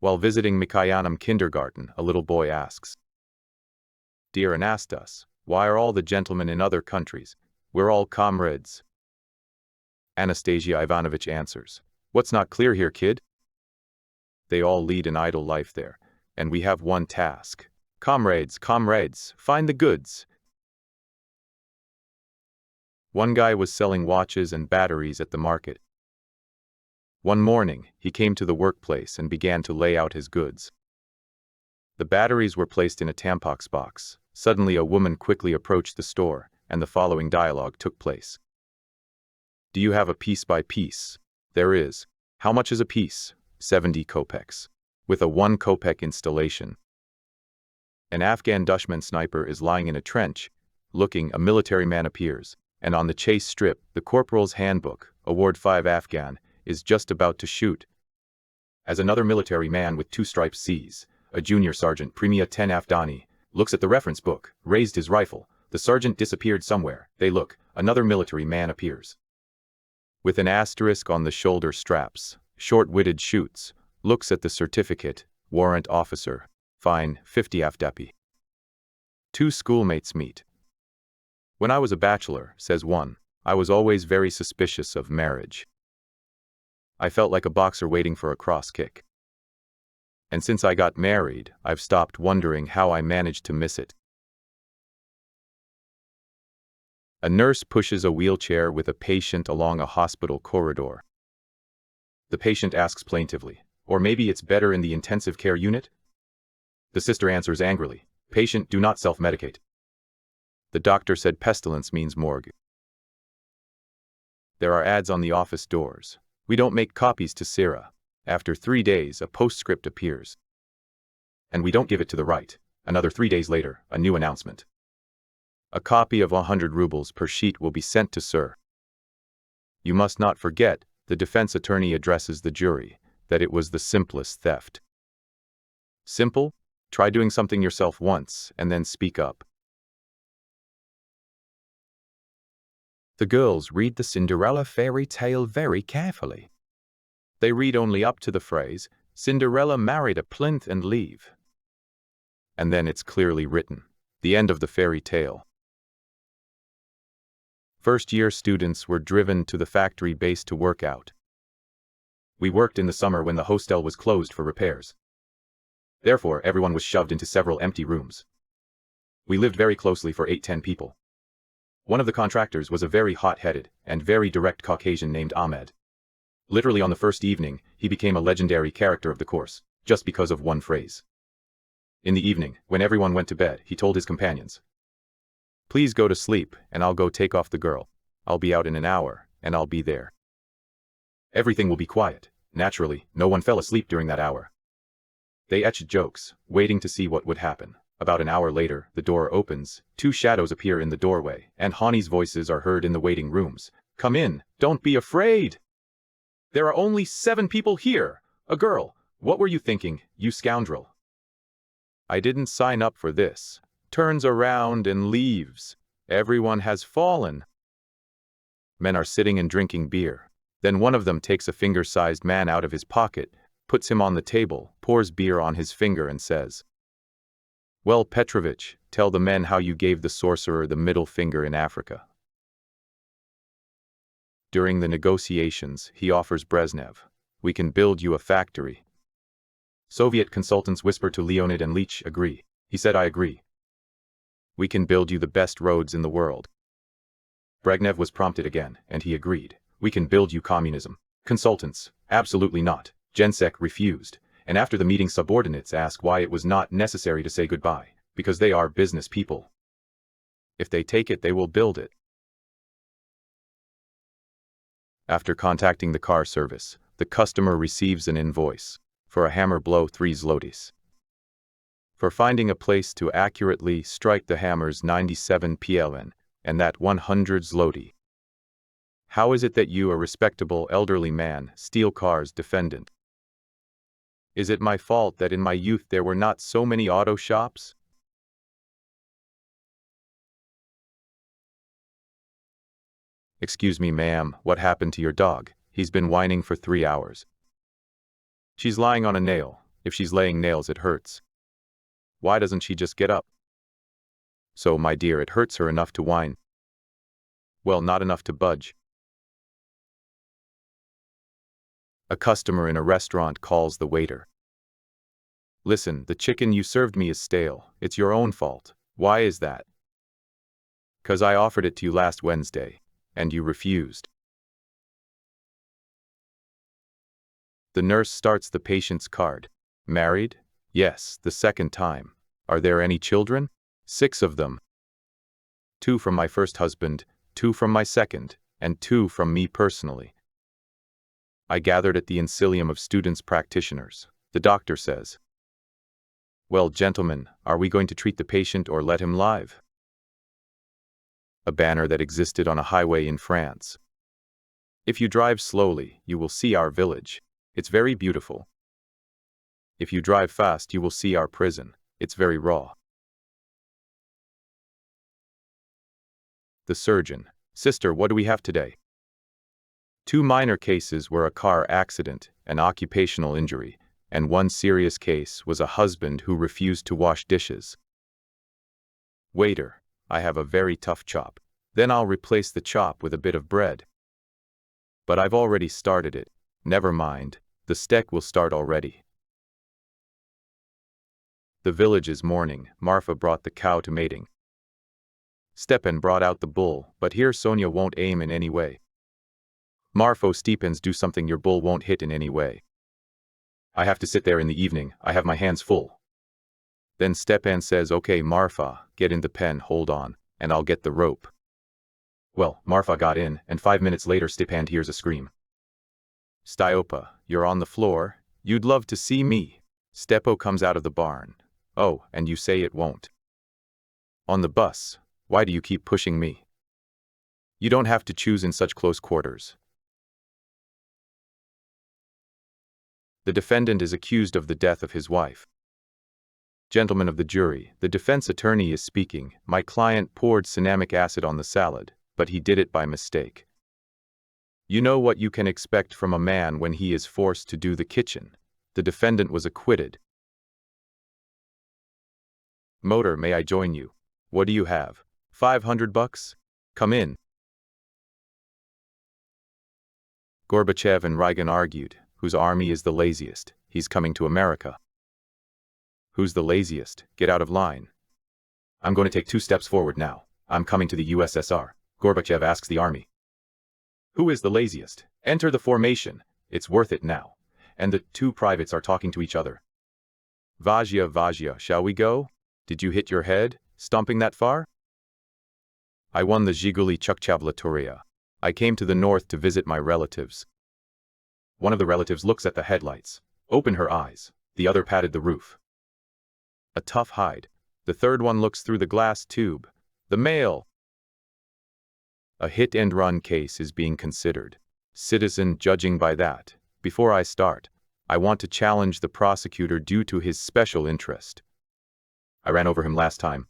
While visiting Mikayanam kindergarten, a little boy asks, "Dear Anastas, why are all the gentlemen in other countries? We're all comrades." Anastasia Ivanovich answers, "What's not clear here, kid? They all lead an idle life there, and we have one task. Comrades, comrades, find the goods." One guy was selling watches and batteries at the market. One morning, he came to the workplace and began to lay out his goods. The batteries were placed in a Tampax box. Suddenly a woman quickly approached the store, and the following dialogue took place. "Do you have a piece by piece?" "There is." "How much is a piece?" 70 kopecks. With a 1 kopek installation. An Afghan Dushman sniper is lying in a trench. Looking, a military man appears, and on the chase strip, the corporal's handbook, Award 5 Afghan, is just about to shoot. As another military man with 2 stripes sees, a junior sergeant, Premia 10 Afghani, looks at the reference book, raised his rifle. The sergeant disappeared somewhere. They look, another military man appears. With an asterisk on the shoulder straps, short-witted shoots, looks at the certificate, warrant officer, fine, 50 Afdapi. 2 schoolmates meet. "When I was a bachelor," says one, "I was always very suspicious of marriage. I felt like a boxer waiting for a cross kick. And since I got married, I've stopped wondering how I managed to miss it." A nurse pushes a wheelchair with a patient along a hospital corridor. The patient asks plaintively, "Or maybe it's better in the intensive care unit?" The sister answers angrily, "Patient, do not self-medicate. The doctor said pestilence means morgue." There are ads on the office doors. "We don't make copies to Syrah." After 3 days, a postscript appears. "And we don't give it to the right." Another 3 days later, a new announcement. "A copy of 100 rubles per sheet will be sent to Sir." You must not forget, the defense attorney addresses the jury, that it was the simplest theft. Simple? Try doing something yourself once, and then speak up. The girls read the Cinderella fairy tale very carefully. They read only up to the phrase, "Cinderella married a plinth and leave." And then it's clearly written, the end of the fairy tale. First-year students were driven to the factory base to work out. We worked in the summer when the hostel was closed for repairs. Therefore, everyone was shoved into several empty rooms. We lived very closely for 8-10 people. One of the contractors was a very hot-headed and very direct Caucasian named Ahmed. Literally on the first evening, he became a legendary character of the course, just because of one phrase. In the evening, when everyone went to bed, he told his companions, "Please go to sleep, and I'll go take off the girl. I'll be out in an hour, and I'll be there." Everything will be quiet. Naturally, no one fell asleep during that hour. They etched jokes, waiting to see what would happen. About an hour later, the door opens, 2 shadows appear in the doorway, and Hani's voices are heard in the waiting rooms. "Come in, don't be afraid. There are only 7 people here. A girl. What were you thinking, you scoundrel? I didn't sign up for this." Turns around and leaves. Everyone has fallen. Men are sitting and drinking beer. Then one of them takes a finger-sized man out of his pocket, puts him on the table, pours beer on his finger and says, "Well, Petrovich, tell the men how you gave the sorcerer the middle finger in Africa." During the negotiations, he offers Brezhnev, "We can build you a factory." Soviet consultants whisper to Leonid and Leach, "Agree." He said, "I agree. We can build you the best roads in the world." Brezhnev was prompted again, and he agreed. "We can build you communism." Consultants, "Absolutely not." Gensec refused, and after the meeting subordinates asked why it was not necessary to say goodbye, because they are business people. If they take it, they will build it. After contacting the car service, the customer receives an invoice. For a hammer blow, 3 zlotys. For finding a place to accurately strike the hammers, 97 PLN, and that 100 zloty. How is it that you, a respectable elderly man, steal cars? Defendant. Is it my fault that in my youth there were not so many auto shops? Excuse me, ma'am, what happened to your dog? He's been whining for 3 hours. She's lying on a nail. If she's laying nails, it hurts. Why doesn't she just get up? So, my dear, it hurts her enough to whine. Well, not enough to budge. A customer in a restaurant calls the waiter. Listen, the chicken you served me is stale. It's your own fault. Why is that? 'Cause I offered it to you last Wednesday, and you refused. The nurse starts the patient's card. Married? Yes, the second time. Are there any children? 6 of them. 2 from my first husband, 2 from my second, and 2 from me personally. I gathered at the Incilium of students practitioners. The doctor says, well, gentlemen, are we going to treat the patient or let him live? A banner that existed on a highway in France. If you drive slowly, you will see our village. It's very beautiful. If you drive fast, you will see our prison. It's very raw. The surgeon. Sister, what do we have today? 2 minor cases were a car accident, an occupational injury, and 1 serious case was a husband who refused to wash dishes. Waiter, I have a very tough chop. Then I'll replace the chop with a bit of bread. But I've already started it. Never mind, the steak will start already. The village is mourning. Marfa brought the cow to mating. Stepan brought out the bull, but here Sonia won't aim in any way. Marfo, Stepans, do something your bull won't hit in any way. I have to sit there in the evening, I have my hands full. Then Stepan says, okay Marfa, get in the pen, hold on, and I'll get the rope. Well, Marfa got in, and 5 minutes later Stepan hears a scream. Stiopa, you're on the floor, you'd love to see me. Stepo comes out of the barn. Oh, and you say it won't. On the bus, why do you keep pushing me? You don't have to choose in such close quarters. The defendant is accused of the death of his wife. Gentlemen of the jury, the defense attorney is speaking. My client poured cinnamic acid on the salad, but he did it by mistake. You know what you can expect from a man when he is forced to do the kitchen. The defendant was acquitted. Motor, may I join you? What do you have? $500? Come in. Gorbachev and Reagan argued. Whose army is the laziest? He's coming to America. Who's the laziest? Get out of line. I'm going to take 2 steps forward now. I'm coming to the USSR. Gorbachev asks the army. Who is the laziest? Enter the formation. It's worth it now. And the 2 privates are talking to each other. Vazia, Vazia, shall we go? Did you hit your head, stomping that far? I won the Zhiguli Chukchavlatoria. I came to the north to visit my relatives. One of the relatives looks at the headlights. Open her eyes. The other patted the roof. A tough hide. The third one looks through the glass tube. The male. A hit-and-run case is being considered. Citizen, judging by that, before I start, I want to challenge the prosecutor due to his special interest. I ran over him last time.